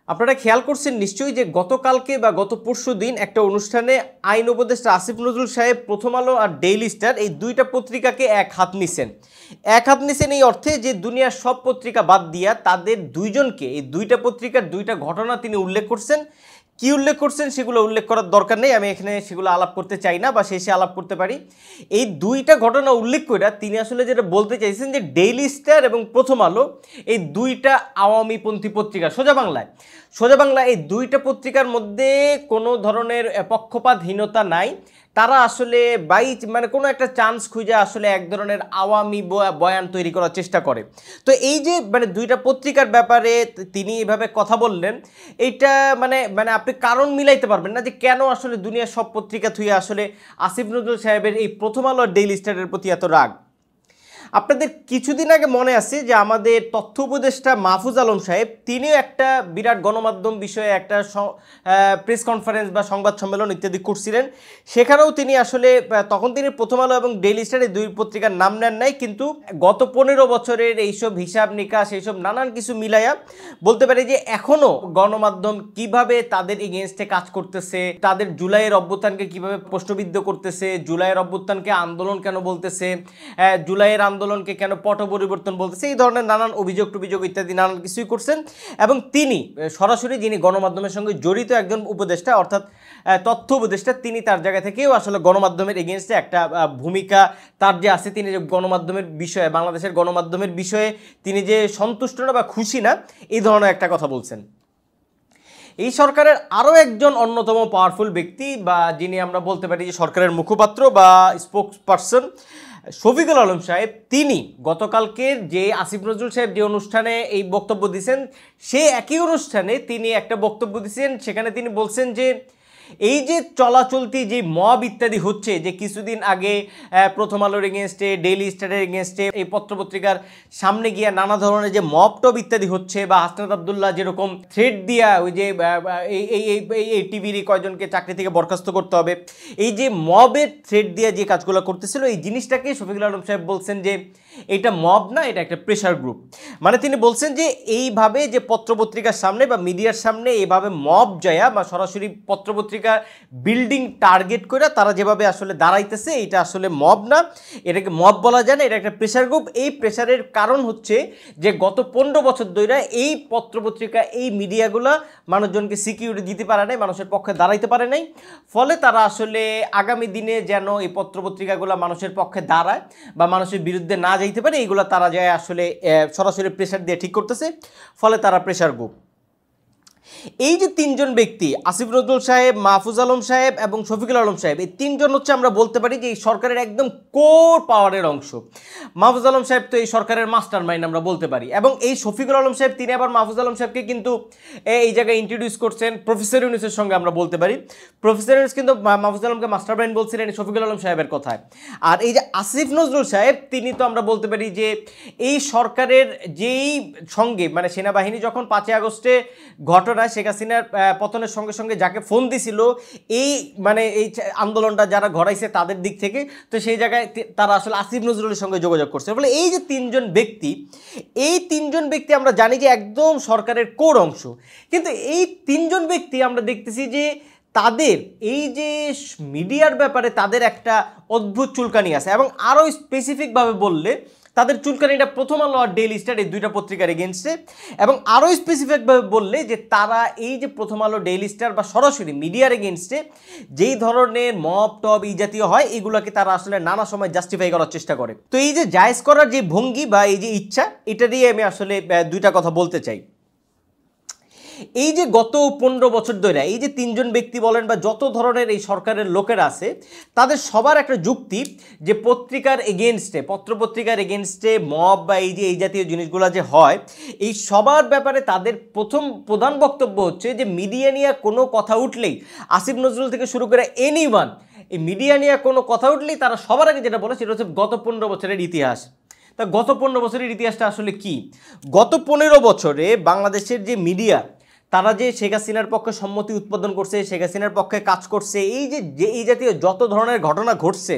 আপনারা খেয়াল করছেন নিশ্চয়ই যে গতকালকে বা গত পরশুদিন একটা অনুষ্ঠানে আইন উপদেষ্টা আসিফ নজরুল সাহেব প্রথম আলো আর ডেইলি স্টার এই দুইটা পত্রিকাকে এক হাত নিছেন এই অর্থে যে দুনিয়ার সব পত্রিকা বাদ দিয়া তাদের দুইজনকে এই দুইটা পত্রিকার দুইটা ঘটনা তিনি উল্লেখ করছেন। কি উল্লেখ করছেন সেগুলো উল্লেখ করার দরকার নেই, আমি এখানে সেগুলো আলাপ করতে চাই না বা শেষে আলাপ করতে পারি। এই দুইটা ঘটনা উল্লেখ করে তিনি আসলে যেটা বলতে চাইছেন যে ডেইলি স্টার এবং প্রথম আলো এই দুইটা আওয়ামীপন্থী পত্রিকা, সোজা বাংলায় এই দুইটা পত্রিকার মধ্যে কোনো ধরনের পক্ষপাতহীনতা নাই। তারা আসলে মানে কোনো একটা চান্স খুঁজে আসলে এক ধরনের আওয়ামী বয়ান তৈরি করার চেষ্টা করে। তো এই যে মানে দুইটা পত্রিকার ব্যাপারে তিনি এভাবে কথা বললেন, এইটা মানে আপনি কারণ মিলাইতে পারবেন না যে কেন আসলে দুনিয়ার সব পত্রিকা থুয়ে আসলে আসিফ নজরুল সাহেবের এই প্রথম আলো ডেইলি স্টারের প্রতি এত রাগ। আপনাদের কিছুদিন আগে মনে আছে যে আমাদের তথ্য উপদেষ্টা মাহফুজ আলম সাহেব তিনিও একটা বিরাট গণমাধ্যম বিষয়ে একটা প্রেস কনফারেন্স বা সংবাদ সম্মেলন ইত্যাদি করছিলেন। সেখানেও তিনি আসলে তখন তিনি প্রথম আলো এবং ডেইলি স্টার এই দুই পত্রিকার নাম নেন নাই, কিন্তু গত 15 বছরের এইসব হিসাব নিকাশ এইসব নানান কিছু মিলাইয়া বলতে পারি যে এখনও গণমাধ্যম কিভাবে তাদের এগেনস্টে কাজ করতেছে, তাদের জুলাইয়ের অভ্যুত্থানকে কিভাবে প্রশ্নবিদ্ধ করতেছে, জুলাইয়ের অভ্যুত্থানকে আন্দোলন কেন বলতেছে, জুলাইয়ের আন্দোলনকে কেন পট পরিবর্তন বলতেছে, এই ধরনের নানান অভিযোগ ইত্যাদি নানান কিছুই করছেন। এবং তিনি সরাসরি যিনি গণমাধ্যমের সঙ্গে জড়িত একজন উপদেষ্টা অর্থাৎ তথ্য উপদেষ্টা, তিনি তার জায়গা থেকেও আসলে গণমাধ্যমের এগেনস্টে একটা ভূমিকা তার যে আছে, তিনি যে গণমাধ্যমের বিষয়ে বাংলাদেশের গণমাধ্যমের বিষয়ে তিনি যে সন্তুষ্ট না বা খুশি না এই ধরনের একটা কথা বলছেন। এই সরকারের আরও একজন অন্যতম পাওয়ারফুল ব্যক্তি বা যিনি আমরা বলতে পারি যে সরকারের মুখপাত্র বা স্পোকস পারসন শফিকুল আলম সাহেব, তিনি গতকালকের যে আসিফ নজরুল সাহেব যে অনুষ্ঠানে এই বক্তব্য দিয়েছেন সে একই অনুষ্ঠানে তিনি একটা বক্তব্য দিয়েছেন। সেখানে তিনি বলছেন যে এই যে চলাচলতি যে মব ইত্যাদি হচ্ছে, যে কিছুদিন আগে প্রথম আলোর এগেনস্টে ডেইলি স্টারের এগেনস্টে এই পত্রপত্রিকার সামনে গিয়ে নানা ধরনের যে মব টব ইত্যাদি হচ্ছে, বা হাসনাত আবদুল্লাহ যেরকম থ্রেট দিয়া ওই যে এই টিভির কয়জনকে চাকরি থেকে বরখাস্ত করতে হবে, এই যে মবের থ্রেট দিয়া যে কাজগুলো করতেছিল, এই জিনিসটাকে শফিকুল আলম সাহেব বলছেন যে এটা মব না, এটা একটা প্রেশার গ্রুপ। মানে তিনি বলছেন যে এইভাবে যে পত্রপত্রিকার সামনে বা মিডিয়ার সামনে এইভাবে মব জয়া বা সরাসরি পত্রপত্রিকা বিল্ডিং টার্গেট করে তারা যেভাবে আসলে দাঁড়াইতেছে, এটা আসলে মব না, এটাকে মব বলা যায় না, এটা একটা প্রেশার গ্রুপ। এই প্রেশারের কারণ হচ্ছে যে গত 15 বছর ধরে এই পত্রপত্রিকা এই মিডিয়াগুলো মানুষজনকে সিকিউরিটি দিতে পারে নাই, মানুষের পক্ষে দাঁড়াইতে পারে নাই, ফলে তারা আসলে আগামী দিনে যেন এই পত্রপত্রিকাগুলো মানুষের পক্ষে দাঁড়ায় বা মানুষের বিরুদ্ধে না যাইতে পারে, এইগুলো তারা যায় আসলে সরাসরি প্রেশার দিয়ে ঠিক করতেছে, ফলে তারা প্রেশার গ্রুপ। এই যে তিনজন ব্যক্তি আসিফ নজরুল সাহেব, মাহফুজ আলম সাহেব এবং শফিকুল আলম সাহেব, এই তিনজন হচ্ছে আমরা বলতে পারি যে এই সরকারের একদম কোর পাওয়ারের অংশ। মাহফুজ আলম সাহেব তো এই সরকারের মাস্টার মাইন্ড আমরা বলতে পারি, এবং এই শফিকুল আলম সাহেব তিনি আবার মাহফুজ আলম সাহেবকে কিন্তু এই জায়গায় ইন্ট্রোডিউস করছেন প্রফেসর ইউনুসের সঙ্গে আমরা বলতে পারি। প্রফেসর ইউনুস কিন্তু মাহফুজ আলমকে মাস্টার মাইন্ড বলছিলেন শফিকুল আলম সাহেবের কথায়। আর এই যে আসিফ নজরুল সাহেব তিনি তো আমরা বলতে পারি যে এই সরকারের যেই সঙ্গে মানে সেনাবাহিনী যখন 5 আগস্টে ঘটনা শেখ হাসিনার পতনের সঙ্গে সঙ্গে যাকে ফোন দিছিল এই মানে এই আন্দোলনটা যারা ঘটাইছে তাদের দিক থেকে, তো সেই জায়গায় তারা আসলে আসিফ নজরুলের সঙ্গে যোগাযোগ করছে। ফলে এই যে এই তিনজন ব্যক্তি আমরা জানি যে একদম সরকারের কোর অংশ, কিন্তু এই তিনজন ব্যক্তি আমরা দেখতেছি যে তাদের এই যে মিডিয়ার ব্যাপারে তাদের একটা অদ্ভুত চুলকানি আছে, এবং আরও স্পেসিফিকভাবে বললে তাদের চুলকানিটা প্রথম আলো আর ডেইলি স্টার এই দুইটা পত্রিকার এগেনস্টে, এবং আরও স্পেসিফিকভাবে বললে যে তারা এই যে প্রথম আলো ডেইলি স্টার বা সরাসরি মিডিয়ার এগেনস্টে যেই ধরনের মব টব এই জাতীয় হয় এগুলোকে তারা আসলে নানা সময় জাস্টিফাই করার চেষ্টা করে। তো এই যে জায়েজ করার যে ভঙ্গি বা এই যে ইচ্ছা, এটা দিয়ে আমি আসলে দুইটা কথা বলতে চাই। এই যে গত 15 বছর ধরে এই যে তিনজন ব্যক্তি বলেন বা যত ধরনের এই সরকারের লোকেরা আছে, তাদের সবার একটা যুক্তি যে পত্রপত্রিকার এগেনস্টে মব বা এই যে এই জাতীয় জিনিসগুলো যে হয়, এই সবার ব্যাপারে তাদের প্রধান বক্তব্য হচ্ছে যে মিডিয়া নিয়ে কোনো কথা উঠলেই, আসিফ নজরুল থেকে শুরু করে এনিওয়ান, এই মিডিয়া নিয়ে কোনো কথা উঠলেই তারা সবার আগে যেটা বলে সেটা হচ্ছে গত 15 বছরের ইতিহাস। তা গত 15 বছরের ইতিহাসটা আসলে কি? গত 15 বছরে বাংলাদেশের যে মিডিয়া তারা যে শেখ হাসিনার পক্ষে সম্মতি উৎপাদন করছে, শেখ হাসিনার পক্ষে কাজ করছে, এই জাতীয় যত ধরনের ঘটনা ঘটছে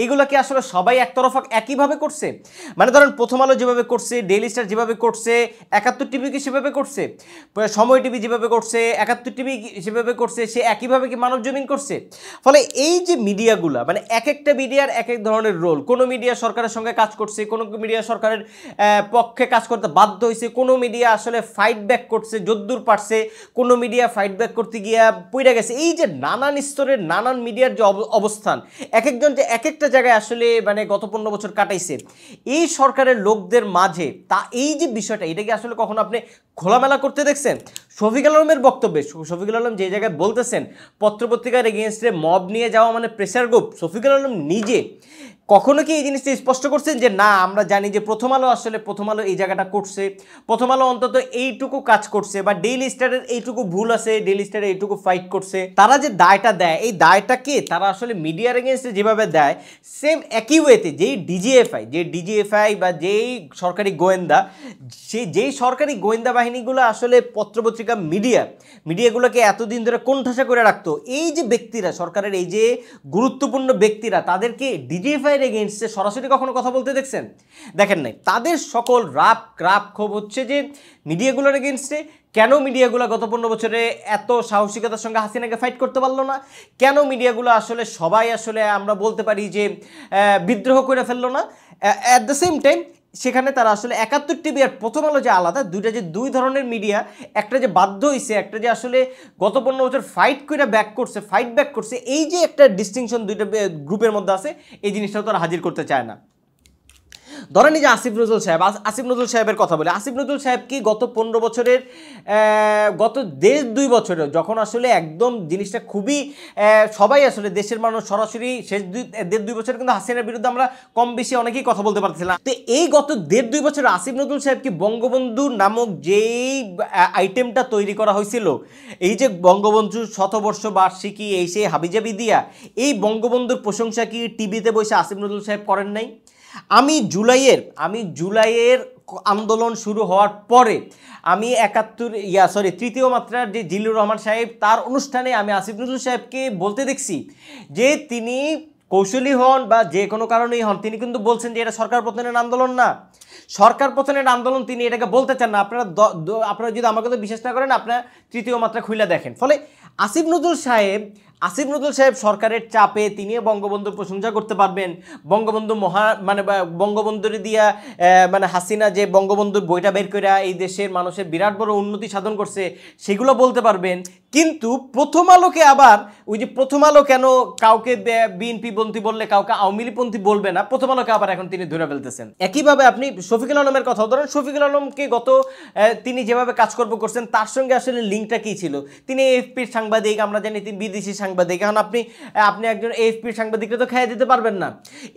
এগুলো কি আসলে সবাই একতরফা একইভাবে করছে? মানে ধরেন প্রথম আলো যেভাবে করছে, ডেইলি স্টার যেভাবে করছে, 71 টিভি কি সেভাবে করছে, সময় টিভি যেভাবে করছে, 71 টিভি সেভাবে করছে, সে একইভাবে কি মানব জমিন করছে? ফলে এই যে মিডিয়াগুলা, মানে এক একটা মিডিয়ার এক এক ধরনের রোল। কোনো মিডিয়া সরকারের সঙ্গে কাজ করছে, কোনো মিডিয়া সরকারের পক্ষে কাজ করতে বাধ্য হয়েছে, কোনো মিডিয়া আসলে ফাইট ব্যাক করছে যদ্দূর পারছে, কোনো মিডিয়া ফাইট ব্যাক করতে গিয়া পইরা গেছে। এই যে নানান স্তরের নানান মিডিয়ার যে অবস্থান, এক একজন যে এক একটা জায়গায় আসলে মানে গত 15 বছর কাটাইছে এই সরকারের লোকদের মাঝে, তা এই যে বিষয়টা, এটা কি আসলে কখনো আপনি খোলামেলা করতে দেখছেন? শফিকুল আলমের বক্তব্যে শফিকুল আলম যে জায়গায় বলতেছেন পত্রপত্রিকার এগেনস্টে মব নিয়ে যাওয়া মানে প্রেসার গ্রুপ, শফিকুল আলম নিজে কখনো কি এই জিনিসটা স্পষ্ট করছেন যে না আমরা জানি যে প্রথম আলো এই জায়গাটা করছে, প্রথম আলো অন্তত এইটুকু কাজ করছে, বা ডেইলি স্টারের এইটুকু ভুল আছে, ডেইলি স্টারের এইটুকু ফাইট করছে? তারা যে দায়টা দেয়, এই দায়টাকে তারা আসলে মিডিয়ার এগেনস্টে যেভাবে দেয়, সেম একই ওয়েতে ডিজিএফআই বা যেই সরকারি গোয়েন্দা, যেই সরকারি গোয়েন্দা বাহিনীগুলো আসলে পত্রপত্রিকা মিডিয়াগুলোকে এতদিন ধরে কোণঠাসা করে রাখতো, এই যে ব্যক্তিরা, সরকারের এই যে গুরুত্বপূর্ণ ব্যক্তিরা, তাদেরকে ডিজিএফআই এগেইনস্টে সরাসরি কখনো কথা বলতে দেখছেন? দেখেন নাই। তাদের সকল রাপ ক্ষোভ হচ্ছে যে মিডিয়াগুলোর এগেইনস্টে। কেন মিডিয়াগুলো গত 15 বছরে এত সাহসিকতার সঙ্গে হাসিনাকে ফাইট করতে পারলো না? কেন মিডিয়াগুলো আসলে সবাই আসলে আমরা বলতে পারি যে বিদ্রোহ করে ফেললো না? অ্যাট দ্য সেম টাইম সেখানে তারা আসলে 71 টিভি আর প্রথম আলো যে আলাদা, দুই ধরনের মিডিয়া, একটা যে বাধ্য হয়েছে, একটা যে আসলে গত 15 বছর ফাইট ব্যাক করছে, এই যে একটা ডিস্টিংশন দুইটা গ্রুপের মধ্যে আছে, এই জিনিসটাও তারা হাজির করতে চায় না। ধরেন এই যে আসিফ নজরুল সাহেবের কথা বলে, আসিফ নজরুল সাহেব কি গত 15 বছরের গত 1.5-2 বছরে যখন আসলে একদম জিনিসটা খুবই সবাই আসলে দেশের মানুষ সরাসরি শেষ 1.5-2 বছরে কিন্তু হাসিনার বিরুদ্ধে আমরা কম বেশি অনেকেই কথা বলতে পারছিলাম। তো এই গত 1.5-2 বছরে আসিফ নজরুল সাহেব কি বঙ্গবন্ধু নামক যেই আইটেমটা তৈরি করা হয়েছিল, এই যে বঙ্গবন্ধু শতবর্ষ বার্ষিকী, এই সেই হাবিজাবি দিয়া, এই বঙ্গবন্ধুর প্রশংসা কি টিভিতে বসে আসিফ নজরুল সাহেব করেন নাই? আমি জুলাইয়ের আন্দোলন শুরু হওয়ার পরে আমি তৃতীয় মাত্রার যে জিল্লুর রহমান সাহেব, তার অনুষ্ঠানে আমি আসিফ নজরুল সাহেবকে বলতে দেখছি যে তিনি কৌশলী হন বা যে কোনো কারণেই হন, তিনি কিন্তু বলছেন যে এটা সরকার পতনের আন্দোলন না, সরকার পতনের আন্দোলন তিনি এটাকে বলতে চান না। আপনারা যদি আমার কথা বিশ্বাস না করেন, আপনারা তৃতীয় মাত্রা খুলে দেখেন। ফলে আসিফ নজরুল সাহেব সরকারের চাপে তিনিও বঙ্গবন্ধুর প্রশংসা করতে পারবেন, বঙ্গবন্ধুর দিয়া মানে হাসিনা যে বঙ্গবন্ধুর বইটা বের করে এই দেশের মানুষের বিরাট বড় উন্নতি সাধন করছে সেগুলো বলতে পারবেন। কিন্তু প্রথম আলোকে আবার ওই যে প্রথম আলো কেন কাউকে বিএনপি পন্থী বললে কাউকে আওয়ামী লীগ পন্থী বলবে না, প্রথম আলোকে আবার এখন তিনি ধরে ফেলতেছেন। একইভাবে আপনি শফিকুল আলমের কথা ধরেন, শফিকুল আলমকে তিনি যেভাবে কাজকর্ম করছেন তার সঙ্গে আসলে লিঙ্কটা কি ছিল? তিনি এএফপির সাংবাদিক, আমরা জানি তিনি বিদেশি সাংবাদিক। এখন আপনি একজন এএফপির সাংবাদিককে তো খেয়ে দিতে পারবেন না।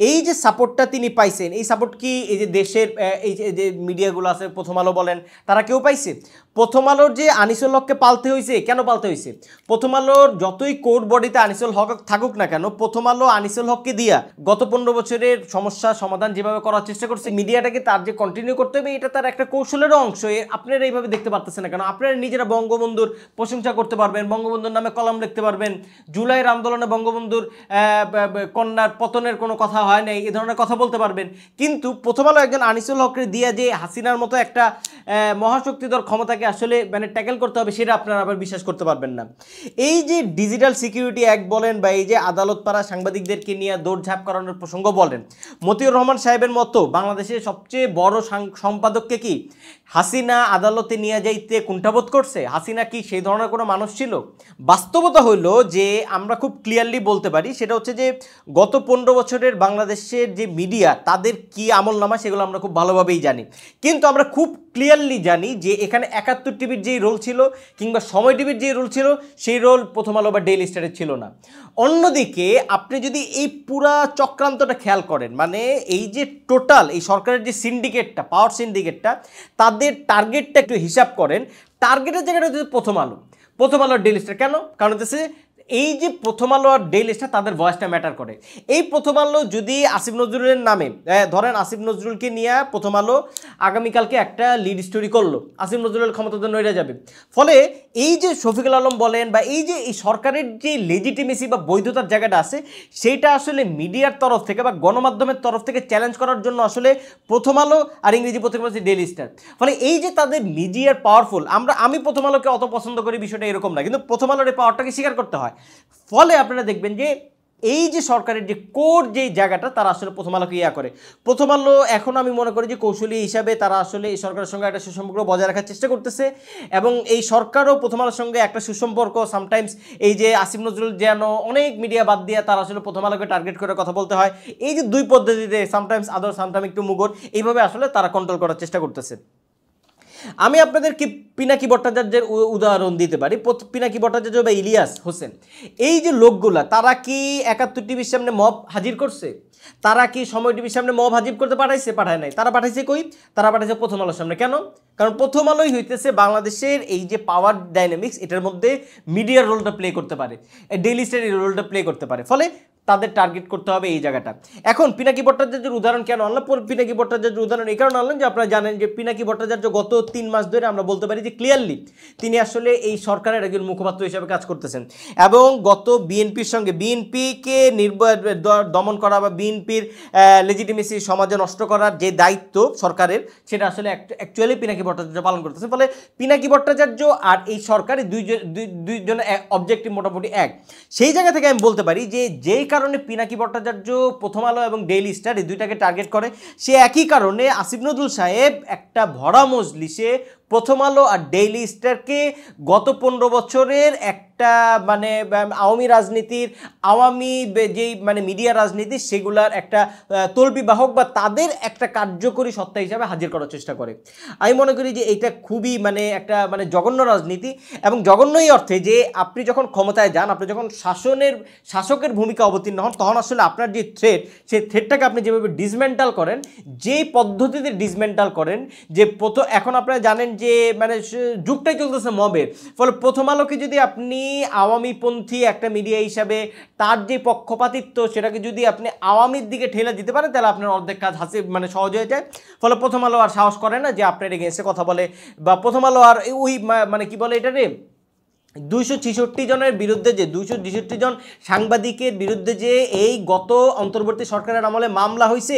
এই যে সাপোর্টটা তিনি পাইছেন, এই সাপোর্ট কি এই যে দেশের এই যে মিডিয়াগুলো আছে, প্রথম আলো বলেন, তারা কেউ পাইছে? প্রথম আলোর যে আনিসুল হককে পালতে হয়েছে, কেন পালতে হয়েছে? প্রথম আলোর যতই কোর্ট বডিতে আনিসুল হক থাকুক না কেন, প্রথম আলো আনিসুল হককে দিয়া গত 15 বছরের সমস্যা সমাধান যেভাবে করার চেষ্টা করছে, মিডিয়াটাকে তার যে কন্টিনিউ করতে হবে, এটা তার একটা কৌশলেরও অংশ। আপনারা এইভাবে দেখতে পারতেছেন না কেন? আপনারা নিজেরা বঙ্গবন্ধুর প্রশংসা করতে পারবেন, বঙ্গবন্ধুর নামে কলাম লিখতে পারবেন, জুলাইয়ের আন্দোলনে বঙ্গবন্ধুর কন্যার পতনের কোনো কথা হয় নাই, এই ধরনের কথা বলতে পারবেন। কিন্তু প্রথম আলো একজন আনিসুল হককে দিয়া যে হাসিনার মতো একটা মহাশক্তিধর ক্ষমতাকে আসলে মানে ট্যাকেল করতে হবে, সেটা আপনারা আবার বিশ্বাস করতে পারবেন না। এই যে ডিজিটাল সিকিউরিটি অ্যাক্ট বলেন বা এই যে আদালত পাড়া সাংবাদিকদেরকে নিয়ে দৌড়ঝাঁপ করানোর প্রসঙ্গ বলেন, মতিউর রহমান সাহেবের মতো বাংলাদেশের সবচেয়ে বড় সম্পাদককে কি হাসিনা আদালতে নিয়ে যাইতে কুণ্ঠাবোধ করছে? হাসিনা কি সেই ধরনের কোনো মানুষ ছিল? বাস্তবতা হলো যে আমরা খুব ক্লিয়ারলি বলতে পারি, সেটা হচ্ছে যে গত 15 বছরের বাংলাদেশের যে মিডিয়া, তাদের কি আমলনামা, সেগুলো আমরা খুব ভালোভাবেই জানি। কিন্তু আমরা খুব ক্লিয়ারলি জানি যে এখানে 71 টিভির যেই রোল ছিল কিংবা সময় টিভির যেই রোল ছিল, সেই রোল প্রথম আলো বা ডেইলি স্টারের ছিল না। অন্যদিকে আপনি যদি এই পুরা চক্রান্তটা খেয়াল করেন, মানে এই যে টোটাল এই সরকারের যে সিন্ডিকেটটা, পাওয়ার সিন্ডিকেটটা, তাদের টার্গেটটা একটু হিসাব করেন, টার্গেটের জায়গাটা হচ্ছে প্রথম আলো ডেইলি স্টার। কেন? কারণ হচ্ছে এই যে প্রথম আলো আর ডেইলি স্টার তাদের ভয়েসটা ম্যাটার করে। এই প্রথম আলো যদি আসিফ নজরুলের নামে ধরেন আসিফ নজরুলকে নিয়ে প্রথম আলো আগামীকালকে একটা লিড স্টোরি করলো, আসিফ নজরুলের ক্ষমতা নড়ে যাবে। ফলে এই যে শফিকুল আলম বলেন বা এই যে এই সরকারের যে লেজিটিমেসি বা বৈধতার জায়গাটা আছে সেইটা আসলে মিডিয়ার তরফ থেকে বা গণমাধ্যমের তরফ থেকে চ্যালেঞ্জ করার জন্য আসলে প্রথম আলো আর ইংরেজি পত্রিকা হচ্ছে ডেইলি স্টার। ফলে এই যে তাদের মিডিয়ার পাওয়ারফুল, আমি প্রথম আলোকে অত পছন্দ করি বিষয়টা এরকম না, কিন্তু প্রথম আলোর এই পাওয়ারটাকে স্বীকার করতে হয়। ফলে আপনারা দেখবেন যে এই যে সরকারের যে কোর যেই জায়গাটা তারা আসলে প্রথম আলোকে করে। প্রথম আলো এখন আমি মনে করি যে কৌশলী হিসাবে তারা আসলে এই সরকারের সঙ্গে একটা সুসম্পর্ক বজায় রাখার চেষ্টা করতেছে, এবং এই সরকারও প্রথম আলোর সঙ্গে একটা সুসম্পর্ক সামটাইমস এই যে আসিফ নজরুল যেন অনেক মিডিয়া বাদ দিয়ে তারা আসলে প্রথম আলোকে টার্গেট করে কথা বলতে হয়, এই যে দুই পদ্ধতিতে সামটাইমস আদর সামটাইম একটু মুগর, এইভাবে আসলে তারা কন্ট্রোল করার চেষ্টা করতেছে। আমি আপনাদেরকে পিনাকি ভট্টাচার্যের উদাহরণ দিতে পারি। পিনাকি ভট্টাচার্য বা ইলিয়াস হোসেন, এই যে লোকগুলা তারা কি ৭১ টিভির সামনে মব হাজির করছে? তারা কি সময় টিভির সামনে মব হাজির করতে পাঠায় নাই? তারা পাঠাইছে কই? তারা পাঠাইছে প্রথম আলোর সামনে। কেন? কারণ প্রথম আলোই হইতেছে বাংলাদেশের এই যে পাওয়ার ডাইনামিক্স এটার মধ্যে মিডিয়ার রোলটা প্লে করতে পারে, ডেইলি স্টার এই রোলটা প্লে করতে পারে। ফলে তাদের টার্গেট করতে হবে এই জায়গাটা। এখন পিনাকি ভট্টাচার্যের উদাহরণ কেন আনলাম? পিনাকি ভট্টাচার্যের উদাহরণ এই কারণে আনলাম যে আপনারা জানেন যে পিনাকি ভট্টাচার্য গত ৩ মাস ধরে আমরা বলতে পারি যে ক্লিয়ারলি তিনি আসলে এই সরকারের একজন মুখপাত্র হিসেবে কাজ করতেছেন, এবং গত বিএনপির সঙ্গে বিএনপিকে দমন করা বা বিএনপির লেজিটিমেসি সমাজে নষ্ট করার যে দায়িত্ব সরকারের সেটা আসলে অ্যাকচুয়ালি পিনাকি ভট্টাচার্য পালন করতেছে। ফলে পিনাকি ভট্টাচার্য আর এই সরকারের দুইজনের অবজেক্টিভ মোটামুটি এক। সেই জায়গা থেকে আমি বলতে পারি যে যেই কারণে পিনাকি ভট্টাচার্য প্রথম আলো এবং ডেইলি স্টার এই দুইটাকে টার্গেট করে, সে একই কারণে আসিফ নজরুল সাহেব একটা ভরা মজলিসে প্রথম আলো আর ডেইলি স্টারকে গত ১৫ বছরের একটা মানে আওয়ামী রাজনীতির আওয়ামী যেই মানে মিডিয়া রাজনীতি সেগুলার একটা তলবিবাহক বা তাদের একটা কার্যকরী সত্তা হিসাবে হাজির করার চেষ্টা করে। আমি মনে করি যে এইটা খুবই মানে একটা মানে জঘন্য রাজনীতি, এবং জঘন্য এই অর্থে যে আপনি যখন ক্ষমতায় যান, আপনি যখন শাসকের ভূমিকা অবতীর্ণ হন, তখন আসলে আপনার যে থ্রেট সেই থ্রেটটাকে আপনি যেভাবে ডিসমেন্টাল করেন, যেই পদ্ধতিতে ডিসমেন্টাল করেন, যে এখন আপনারা জানেন যে মানে যুগটাই চলতেছে মবের। ফলে প্রথম আলোকে যদি আপনি আওয়ামীপন্থী একটা মিডিয়া হিসাবে তার যে পক্ষপাতিত্ব সেটাকে যদি আপনি আওয়ামীর দিকে ঠেলে দিতে পারেন, তাহলে আপনার অর্ধেক কাজ মানে সহজ হয়ে যায়। ফলে প্রথম আলো আর সাহস করে না যে আপনার এগেইনস্টে কথা বলে, বা প্রথম আলো আর ওই মানে কি বলে এটা রে ২৬৬ জনের বিরুদ্ধে যে ২৬৬ জন সাংবাদিকের বিরুদ্ধে যে এই গত অন্তর্বর্তী সরকারের আমলে মামলা হয়েছে,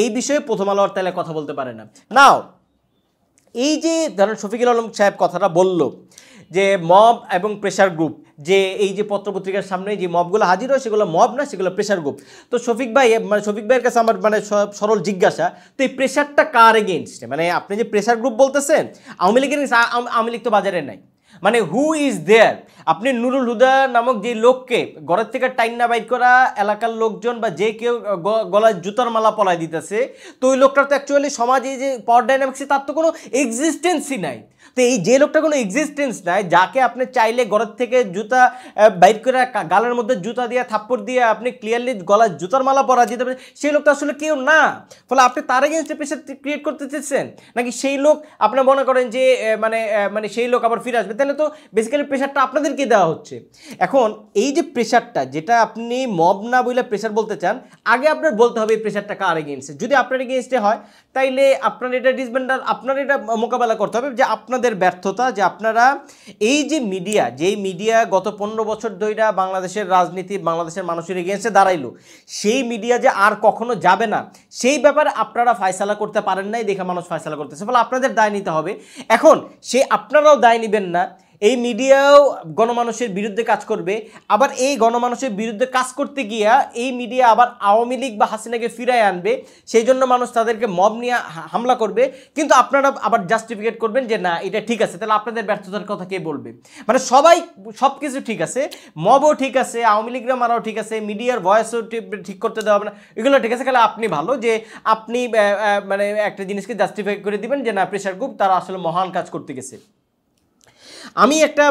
এই বিষয়ে প্রথম আলো আর তাহলে কথা বলতে পারে না। নাও এই যে ধরেন শফিকুল আলম সাহেব কথাটা বলল যে মব এবং প্রেশার গ্রুপ, যে এই যে পত্রপত্রিকার সামনে যে মবগুলো হাজির হয় সেগুলো মব না, সেগুলো প্রেশার গ্রুপ। তো শফিক ভাইয়ের কাছে আমার মানে সরল জিজ্ঞাসা, তো এই প্রেশারটা কার এগেইনস্টে? মানে আপনি যে প্রেশার গ্রুপ বলতেছেন আওয়ামী লীগের, আওয়ামী লীগ তো বাজারে নাই, মানে হু ইজ দেয়ার? আপনি নুরুল হুদা নামক যে লোককে ঘরের থেকে টাইনা বাইর করা এলাকার লোকজন বা যে কেউ গলায় জুতার মালা পলায় দিতেছে, তো ওই লোকটার তো অ্যাকচুয়ালি সমাজে যে পাওয়ার ডাইনামিক্সে তার তো কোনো এক্সিস্টেন্সই নাই। তো এই যে লোকটা কোনো এক্সিস্টেন্স নাই, যাকে আপনি চাইলে ঘরের থেকে জুতা বাইর করে গালের মধ্যে জুতা দিয়ে থাপ্পড় দিয়ে আপনি ক্লিয়ারলি গলায় জুতার মালা পরা দিতে পারেন, সেই লোকটা আসলে কেউ না। ফলে আপনি তার এগেইনস্টে প্রেশার ক্রিয়েট করতে চাচ্ছেন, নাকি সেই লোক আপনি মনে করেন যে মানে সেই লোক আবার ফিরে আসবে? তাহলে তো বেসিক্যালি প্রেশারটা আপনাদেরকে দেওয়া হচ্ছে। এখন এই যে প্রেশারটা, যেটা আপনি মব না বলে প্রেশার বলতে চান, আগে আপনার বলতে হবে এই প্রেশারটা কার এগেইনস্টে। যদি আপনার এগেইনস্টে হয় তাইলে আপনার এটা ডিসমেন্টাল, আপনার এটা মোকাবেলা করতে হবে যে আপনাদের ব্যর্থতা, যে আপনারা এই যে মিডিয়া, যেই মিডিয়া গত ১৫ বছর ধরে বাংলাদেশের রাজনীতি বাংলাদেশের মানুষের এগেইনস্টে দাঁড়াইলো, সেই মিডিয়া যে আর কখনো যাবে না সেই ব্যাপারে আপনারা ফয়সালা করতে পারেন নাই, দেখে মানুষ ফয়সালা করতেছে। ফলে আপনাদের দায় নিতে হবে। এখন আপনারাও দায় নেবেন না, এই মিডিয়াও গণমানুষের বিরুদ্ধে কাজ করবে, আবার এই গণমানুষের বিরুদ্ধে কাজ করতে গিয়া এই মিডিয়া আবার আওয়ামী লীগ বা হাসিনাকে ফিরায় আনবে, সেই জন্য মানুষ তাদেরকে মব নিয়ে হামলা করবে, কিন্তু আপনারা আবার জাস্টিফিকেট করবেন যে না এটা ঠিক আছে। তাহলে আপনাদের ব্যর্থতার কথা কে বলবে? মানে সবাই সব কিছু ঠিক আছে, মবও ঠিক আছে, আওয়ামী লীগরা মারাও ঠিক আছে, মিডিয়ার ভয়েসও ঠিক করতে দেওয়া হবে না, এগুলো ঠিক আছে। তাহলে আপনি ভালো যে আপনি মানে একটা জিনিসকে জাস্টিফাই করে দিবেন যে না প্রেশার গ্রুপ তারা আসলে মহান কাজ করতে গেছে। আমি একটা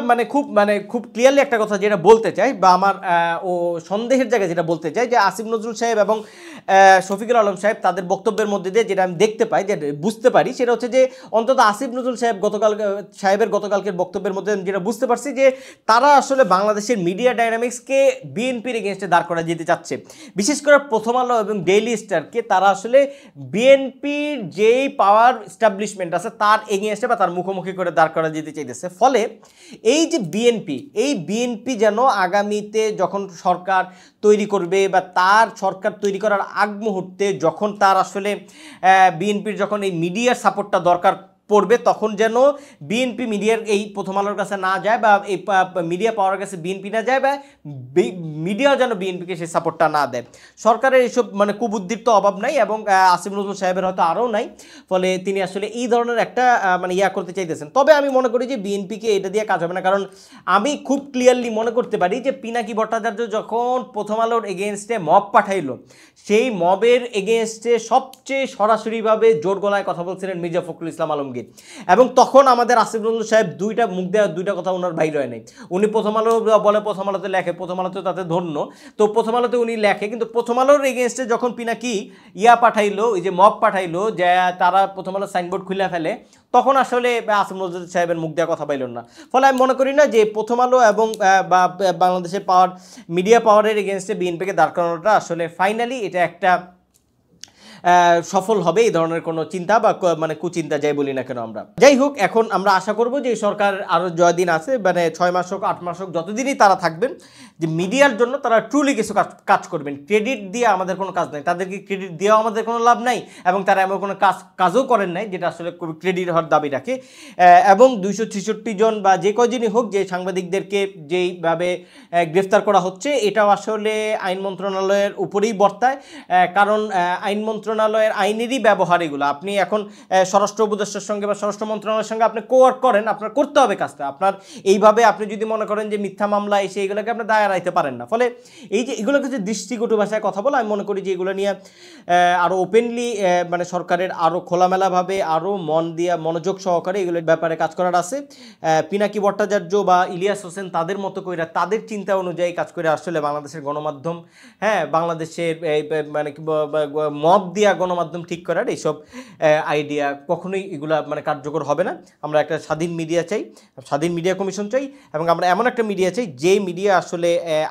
খুব ক্লিয়ারলি একটা কথা যেটা বলতে চাই বা আমার ও সন্দেহের জায়গায় যেটা বলতে চাই যে আসিফ নজরুল সাহেব এবং শফিকুল আলম সাহেব তাদের বক্তব্যের মধ্যে দিয়ে যেটা আমি দেখতে পাই, যে বুঝতে পারি, সেটা হচ্ছে যে অন্তত আসিফ নজরুল সাহেবের গতকালকের বক্তব্যের মধ্যে যেটা বুঝতে পারছি যে তারা আসলে বাংলাদেশের মিডিয়া ডাইনামিক্সকে বিএনপির এগেনস্টে দাঁড় করা যেতে চাচ্ছে। বিশেষ করে প্রথম আলো এবং ডেইলি স্টারকে তারা আসলে বিএনপির যেই পাওয়ার এস্টাবলিশমেন্ট আছে তার এগেনস্টে বা তার মুখোমুখি করে দাঁড় করা যেতে চাইতেছে। ফলে এই যে বিএনপি যেন আগামীতে যখন সরকার তৈরি করবে বা তার সরকার তৈরি করার আগ মুহূর্তে যখন তার আসলে বিএনপির যখন এই মিডিয়ার সাপোর্টটা দরকার পড়বে, তখন যেন বিএনপি মিডিয়ার এই প্রথম আলোর কাছে না যায় বা এই মিডিয়া পাওয়ার কাছে বিএনপি না যায় বা মিডিয়া যেন বিএনপিকে সেই সাপোর্টটা না দেয়। সরকারের এইসব কুবুদ্ধির তো অভাব নাই এবং আসিফ নজরুল সাহেবের হয়তো আরও নাই। ফলে তিনি আসলে এই ধরনের একটা করতে চাইতেছেন। তবে আমি মনে করি যে বিএনপিকে এটা দিয়ে কাজ হবে না, কারণ আমি খুব ক্লিয়ারলি মনে করতে পারি যে পিনাকি ভট্টাচার্য যখন প্রথম আলোর এগেনস্টে মব পাঠাইলো, সেই মবের এগেনস্টে সবচেয়ে সরাসরিভাবে জোর গলায় কথা বলছিলেন মির্জা ফখরুল ইসলাম আলমগীর। এবং তখন আমাদের আসিফ নজরুল সাহেব দুইটা কথা ওনার বাইরে হয় নাই। উনি প্রথম আলো বলে, প্রথম আলোতে লেখে, প্রথম আলোতে তাতে ধন্য, তো প্রথম আলোতে উনি লেখে, কিন্তু প্রথম আলোর এগেনস্টে যখন পিনাকি পাঠাইলো, ওই যে মব পাঠাইলো, যে তারা প্রথম আলো সাইনবোর্ড খুলে ফেলে, তখন আসলে আসিফ নজরুল সাহেবের মুখ দেওয়া কথা পাইল না। ফলে আমি মনে করি না যে প্রথম আলো এবং বাংলাদেশের মিডিয়া পাওয়ারের এগেনস্টে বিএনপিকে দাঁড় করানোটা আসলে ফাইনালি এটা একটা সফল হবে, এই ধরনের কোনো চিন্তা বা কুচিন্তা যাই বলি না কেন আমরা। যাই হোক, এখন আমরা আশা করব যে সরকার আরও যদিন আছে, 6 মাস হোক 8 মাস হোক, যতদিনই তারা থাকবেন, যে মিডিয়ার জন্য তারা ট্রুলি কিছু কাজ করবেন। ক্রেডিট দিয়ে আমাদের কোনো কাজ নাই, তাদেরকে ক্রেডিট দেওয়া আমাদের কোনো লাভ নাই, এবং তারা এমন কোনো কাজও করেন নাই যেটা আসলে ক্রেডিট হওয়ার দাবি রাখে। এবং 266 জন বা যে কয়জনই হোক যে সাংবাদিকদেরকে যেইভাবে গ্রেফতার করা হচ্ছে, এটাও আসলে আইন মন্ত্রণালয়ের উপরেই বর্তায়। কারণ আইন মন্ত্রণালয়ের আইনেরই ব্যবহার এগুলো। আপনি এখন স্বরাষ্ট্র উপদেষ্টার সঙ্গে বা স্বরাষ্ট্র মন্ত্রণালয়ের সঙ্গে আপনি কোয়ার্ক করেন, আপনার করতে হবে কাজটা। আপনার এইভাবে আপনি যদি মনে করেন যে মিথ্যা মামলা এসে এগুলোকে আপনি দায় এড়াইতে পারেন না। ফলে এই যে এগুলোকে যে দৃষ্টিকটু ভাষায় কথা বলে, আমি মনে করি যে এগুলো নিয়ে আরও ওপেনলি সরকারের আরও খোলামেলাভাবে আরও মনোযোগ সহকারে এগুলোর ব্যাপারে কাজ করার আছে। পিনাকি ভট্টাচার্য বা ইলিয়াস হোসেন তাদের মতো করে তাদের চিন্তা অনুযায়ী কাজ করে আসলে বাংলাদেশের গণমাধ্যম, বাংলাদেশের মব দিয়া গণমাধ্যম ঠিক করার এইসব আইডিয়া কখনোই এগুলা কার্যকর হবে না। আমরা একটা স্বাধীন মিডিয়া চাই, স্বাধীন মিডিয়া কমিশন চাই, এবং আমরা এমন একটা মিডিয়া চাই যে মিডিয়া আসলে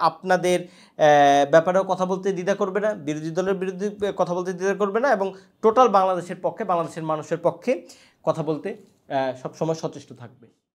আপনাদের ব্যাপারেও কথা বলতে দ্বিধা করবে না, বিরোধী দলের বিরুদ্ধে কথা বলতে দ্বিধা করবে না, এবং টোটাল বাংলাদেশের পক্ষে, বাংলাদেশের মানুষের পক্ষে কথা বলতে সবসময় সচেষ্ট থাকবে।